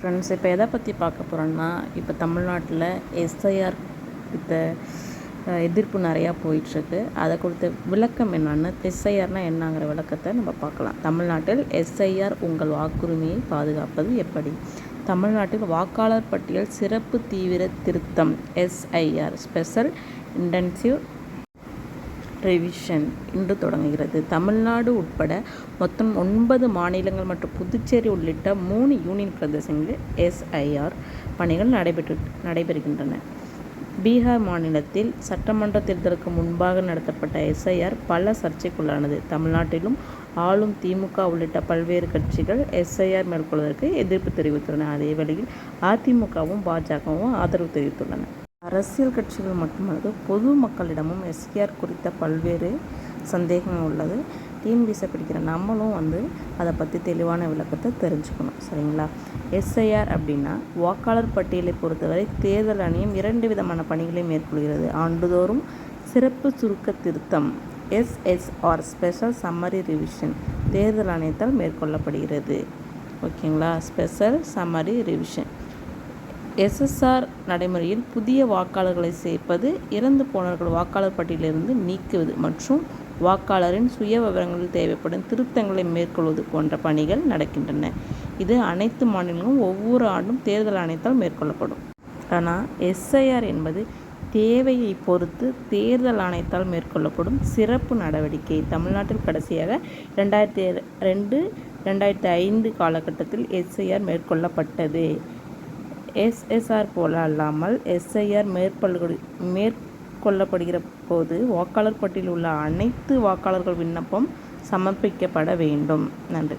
Friends, இப்போ எதை பற்றி பார்க்க போகிறோன்னா, இப்போ தமிழ்நாட்டில் எஸ்ஐஆர் இந்த எதிர்ப்பு நிறையா போயிட்டுருக்கு. அதை கொடுத்த விளக்கம் என்னென்னு, எஸ்ஐஆர்னால் என்னங்கிற விளக்கத்தை நம்ம பார்க்கலாம். தமிழ்நாட்டில் எஸ்ஐஆர் உங்கள் வாக்குரிமையை பாதுகாப்பது எப்படி? தமிழ்நாட்டில் வாக்காளர் பட்டியல் சிறப்பு தீவிர திருத்தம் எஸ்ஐஆர் ஸ்பெஷல் இன்டென்சிவ் ரிவிஷன் இன்று தொடங்குகிறது. தமிழ்நாடு உட்பட மொத்தம் 9 மாநிலங்கள் மற்றும் புதுச்சேரி உள்ளிட்ட 3 யூனியன் பிரதேசங்களில் எஸ்ஐஆர் பணிகள் நடைபெறுகின்றன. பீகார் மாநிலத்தில் சட்டமன்ற தேர்தலுக்கு முன்பாக நடத்தப்பட்ட எஸ்ஐஆர் பல சர்ச்சைக்குள்ளானது. தமிழ்நாட்டிலும் ஆளும் திமுக உள்ளிட்ட பல்வேறு கட்சிகள் எஸ்ஐஆர் மேற்கொள்வதற்கு எதிர்ப்பு தெரிவித்துள்ளன. அதே வேளையில் அதிமுகவும் பாஜகவும் ஆதரவு தெரிவித்துள்ளன. அரசியல் கட்சிகள் மட்டுமல்ல, பொது மக்களிடமும் எஸ்ஐஆர் குறித்த பல்வேறு சந்தேகங்கள் உள்ளது. டிஎன்பிஎஸ்சி படிக்கிற நம்மளும் அதை பற்றி தெளிவான விளக்கத்தை தெரிஞ்சுக்கணும். சரிங்களா? எஸ்ஐஆர் அப்படின்னா வாக்காளர் பட்டியலை பொறுத்தவரை தேர்தல் ஆணையம் 2 விதமான பணிகளை மேற்கொள்கிறது. ஆண்டுதோறும் சிறப்பு சுருக்க திருத்தம் எஸ்எஸ்ஆர் ஸ்பெஷல் சம்மரி ரிவிஷன் தேர்தல் ஆணையத்தால் மேற்கொள்ளப்படுகிறது. ஓகேங்களா? Special summary revision. எஸ்எஸ்ஆர் நடைமுறையில் புதிய வாக்காளர்களை சேர்ப்பது, இறந்து போனவர்கள் வாக்காளர் பட்டியலிருந்து நீக்குவது மற்றும் வாக்காளரின் சுய விவரங்களில் தேவைப்படும் திருத்தங்களை மேற்கொள்வது போன்ற பணிகள் நடக்கின்றன. இது அனைத்து மாநிலங்களும் ஒவ்வொரு ஆண்டும் தேர்தல் ஆணையத்தால் மேற்கொள்ளப்படும். ஆனால் எஸ்ஐஆர் என்பது தேவையை பொறுத்து தேர்தல் ஆணையத்தால் மேற்கொள்ளப்படும் சிறப்பு நடவடிக்கை. தமிழ்நாட்டில் கடைசியாக 2002-2005 காலகட்டத்தில் எஸ்ஐஆர் மேற்கொள்ளப்பட்டது. எஸ்எஸ்ஆர் போல அல்லாமல் எஸ்ஐஆர் மேற்கொள்ளப்படுகிற போது வாக்காளர் பட்டியலில் உள்ள அனைத்து வாக்காளர்கள் விண்ணப்பம் சமர்ப்பிக்கப்பட வேண்டும். நன்றி.